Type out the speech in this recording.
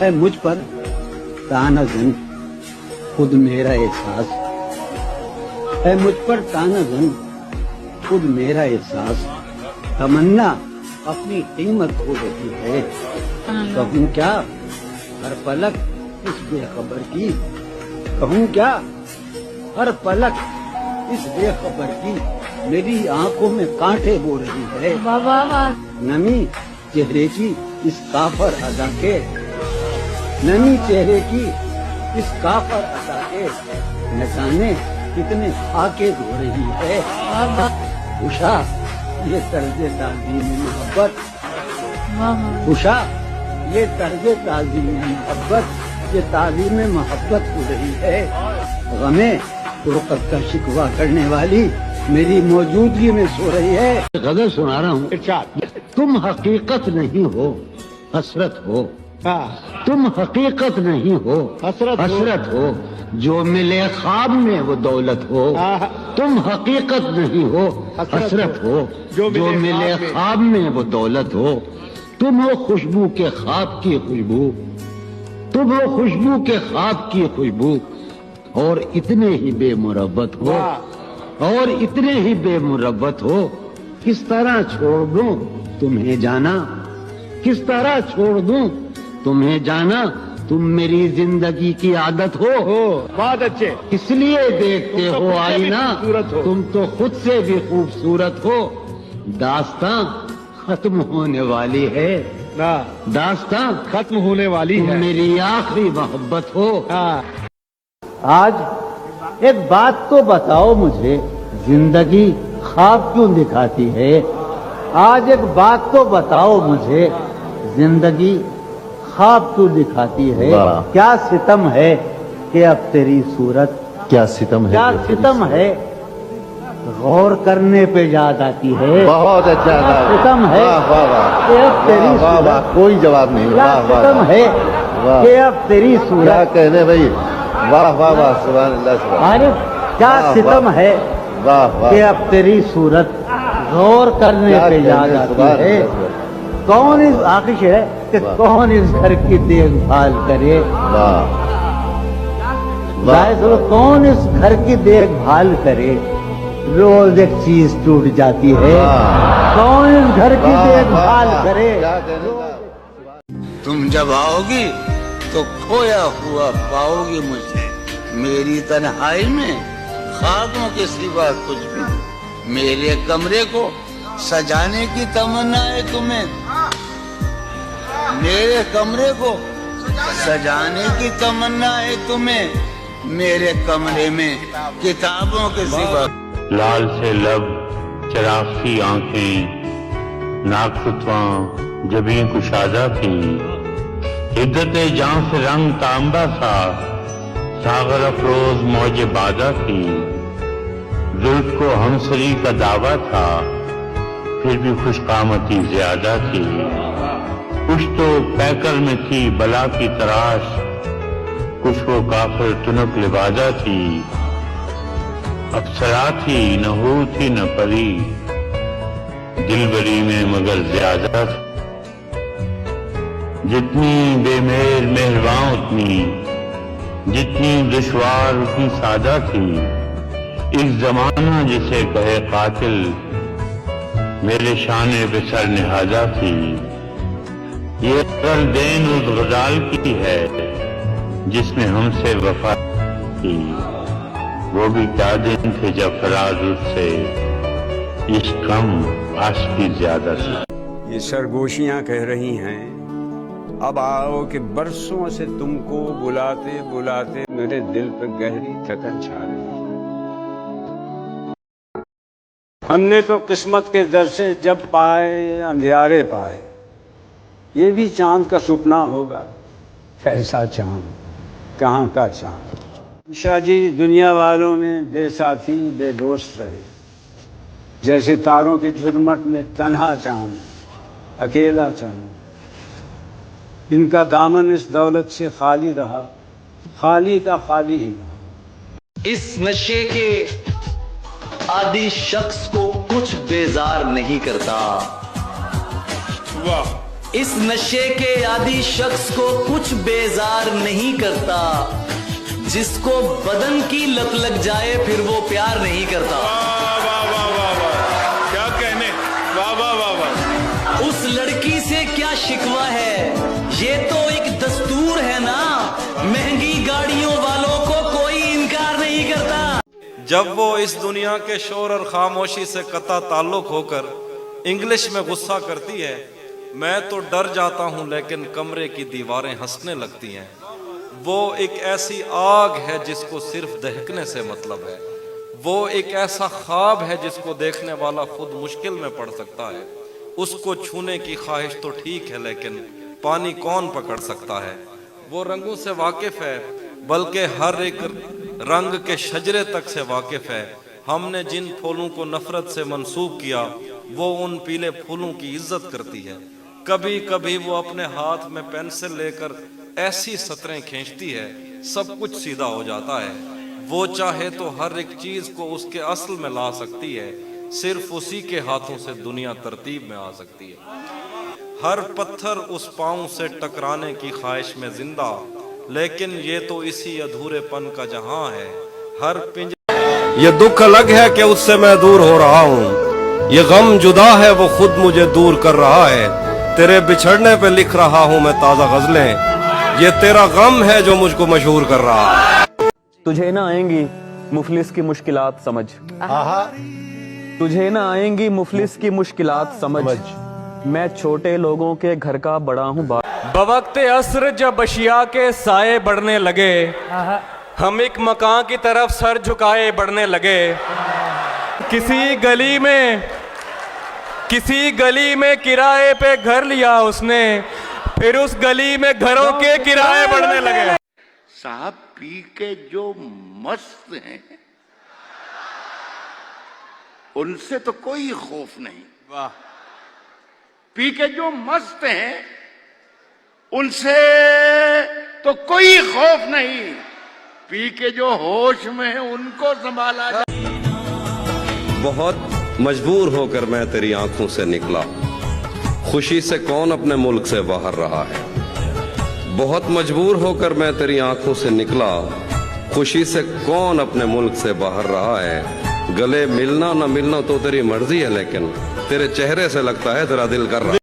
ہے مجھ پر تانا زن خود میرا احساس، ہے مجھ پر تانا زن خود میرا احساس، تمنا اپنی قیمت کھو رہی ہے، کہوں کیا ہر پلک اس بے خبر کی، کہوں کیا ہر پلک اس بے خبر کی، میری آنکھوں میں کانٹے بو رہی ہے، نمی چہرے کی اس کافر ادا کے، نمی چہرے کی اس کافر ادا کے، نہ جانے کتنے خاکے دھو رہی ہے، خوشا یہ طرز تعظیم محبت، خوشا یہ طرز تعظیم محبت، یہ تعظیم محبت ہو رہی ہے، غمیں فرقت کا شکوہ کرنے والی میری موجودگی میں سو رہی ہے۔ غزل سنا رہا ہوں۔ تم حقیقت نہیں ہو حسرت ہو، تم حقیقت نہیں ہو حسرت ہو، جو ملے خواب میں وہ دولت ہو، تم حقیقت نہیں ہو حسرت ہو، جو ملے خواب میں وہ دولت ہو، تم ہو خوشبو کے خواب کی خوشبو، تم ہو خوشبو کے خواب کی خوشبو، اور اتنے ہی بے مربت ہو، اور اتنے ہی بے مربت ہو، کس طرح چھوڑ دوں تمہیں جانا، کس طرح چھوڑ دوں تمہیں جانا، تم میری زندگی کی عادت ہو، بہت اچھے، اس لیے دیکھتے ہو آئینہ، تم تو خود سے بھی خوبصورت ہو، داستاں ختم ہونے والی ہے، داستاں ختم ہونے والی تم ہے، میری آخری محبت ہو۔ آج ایک بات تو بتاؤ مجھے، زندگی خواب کیوں دکھاتی ہے؟ آج ایک بات تو بتاؤ مجھے، زندگی خواب کیوں دکھاتی ہے؟ کیا ستم ہے کہ اب تیری صورت، کیا ستم ہے، کیا ستم ہے غور کرنے پہ یاد آتی ہے، بہت اچھا کیا ستم ہے کہ اب تیری صورت، کوئی جواب نہیں، کیا ستم ہے کہ اب تیری کیا صورت، کہنے بھائی، واہ واہ واہ، سبحان اللہ، سبحان عارف کیا ستم ہے واہ واہ، کہ اب تیری صورت غور کرنے پہ یاد آتی ہے، کون اس آخش ہے کہ کون اس گھر کی دیکھ بھال کرے، کون اس گھر کی دیکھ بھال کرے، روز ایک چیز ٹوٹ جاتی ہے، کون اس گھر کی دیکھ بھال کرے۔ تم جب آؤ گی تو کھویا ہوا پاؤ گی مجھے، میری تنہائی میں خاکوں کے سوا کچھ بھی نہیں، میرے کمرے کو سجانے کی تمنا ہے تمہیں، میرے کمرے کو سجانے کی تمنا ہے تمہیں، میرے کمرے میں کتابوں کے سوا۔ لال سے لب، چراغ سی آنکھیں، ناک فتواں جبیں کشادہ تھی، عدت جاں سے رنگ تانبا سا، ساغر افروز موج بادہ تھی، زلف کو ہمسری کا دعویٰ تھا، پھر بھی خوش قامتی زیادہ تھی، کچھ تو پیکر میں تھی بلا کی تراش، کچھ وہ کافر تنک لبادہ تھی، افسرا تھی نہ ہو تھی نہ پری، دل بری میں مگر زیادہ تھی، جتنی بے مہر مہرباں اتنی، جتنی دشوار اتنی سادہ تھی، ایک زمانہ جسے کہے قاتل، میرے شانے پہ سر نہادہ تھی، یہ اصل دین اس غزال کی ہے جس نے ہم سے وفا کی، وہ بھی کیا دن تھے جب فراز اس سے عشق کم عاشقی زیادہ تھی۔ یہ سرگوشیاں کہہ رہی ہیں اب آؤ کہ برسوں سے تم کو بلاتے بلاتے میرے دل پہ گہری تھکن چھا رہی۔ ہم نے تو قسمت کے در سے جب پائے اندھیارے پائے، یہ بھی چاند کا سپنا ہوگا، کیسا چاند کہاں کا چاند۔ شاہ جی دنیا والوں میں بے ساتھی بے دوست رہے، جیسے تاروں کی جھرمٹ میں تنہا چاند اکیلا چاند، ان کا دامن اس دولت سے خالی رہا، خالی کا خالی ہی رہا۔ اس نشے کے عادی شخص کو کچھ بیزار نہیں کرتا، واہ اس نشے کے عادی شخص کو کچھ بیزار نہیں کرتا، جس کو بدن کی لت لگ جائے پھر وہ پیار نہیں کرتا۔ کیا کہنے، واہ واہ واہ واہ۔ اس لڑکی سے کیا شکوہ ہے، یہ تو ایک دستور ہے نا، مہنگی گاڑیوں والوں کو کوئی انکار نہیں کرتا۔ جب وہ اس دنیا کے شور اور خاموشی سے قطع تعلق ہو کر انگلش میں غصہ کرتی ہے، میں تو ڈر جاتا ہوں لیکن کمرے کی دیواریں ہنسنے لگتی ہیں۔ وہ ایک ایسی آگ ہے جس کو صرف دہکنے سے مطلب ہے، وہ ایک ایسا خواب ہے جس کو دیکھنے والا خود مشکل میں پڑ سکتا ہے۔ اس کو چھونے کی خواہش تو ٹھیک ہے لیکن پانی کون پکڑ سکتا ہے؟ وہ رنگوں سے واقف ہے بلکہ ہر ایک رنگ کے شجرے تک سے واقف ہے۔ ہم نے جن پھولوں کو نفرت سے منسوب کیا وہ ان پیلے پھولوں کی عزت کرتی ہے۔ کبھی کبھی وہ اپنے ہاتھ میں پینسل لے کر ایسی سطریں کھینچتی ہے سب کچھ سیدھا ہو جاتا ہے۔ وہ چاہے تو ہر ایک چیز کو اس کے اصل میں لا سکتی ہے، صرف اسی کے ہاتھوں سے دنیا ترتیب میں آ سکتی ہے۔ ہر پتھر اس پاؤں سے ٹکرانے کی خواہش میں زندہ، لیکن یہ تو اسی ادھورے پن کا جہاں ہے۔ ہر یہ دکھ الگ ہے کہ اس سے میں دور ہو رہا ہوں، یہ غم جدا ہے وہ خود مجھے دور کر رہا ہے۔ تیرے بچھڑنے پہ لکھ رہا ہوں میں تازہ غزلیں، یہ تیرا غم ہے جو مجھ کو مشہور کر رہا ہے۔ تجھے نہ آئیں گی مفلس کی مشکلات سمجھ، تجھے نہ آئیں گی مفلس کی مشکلات سمجھ، میں چھوٹے لوگوں کے گھر کا بڑا ہوں بوقت عصر جب اشیاء کے سائے بڑھنے لگے، ہم ایک مکان کی طرف سر جھکائے بڑھنے لگے۔ کسی گلی میں کرائے پہ گھر لیا اس نے، پھر اس گلی میں گھروں کے کرائے بڑھنے لگے۔ صاحب پی کے جو مست ہیں ان سے تو کوئی خوف نہیں، پی کے جو مست ہیں ان سے تو کوئی خوف نہیں، پی کے جو ہوش میں ہیں ان کو سنبھالا جائے۔ بہت مجبور ہو کر میں تیری آنکھوں سے نکلا، خوشی سے کون اپنے ملک سے باہر رہا ہے۔ بہت مجبور ہو کر میں تیری آنکھوں سے نکلا، خوشی سے کون اپنے ملک سے باہر رہا ہے۔ گلے ملنا نہ ملنا تو تیری مرضی ہے لیکن تیرے چہرے سے لگتا ہے تیرا دل کر رہا ہے۔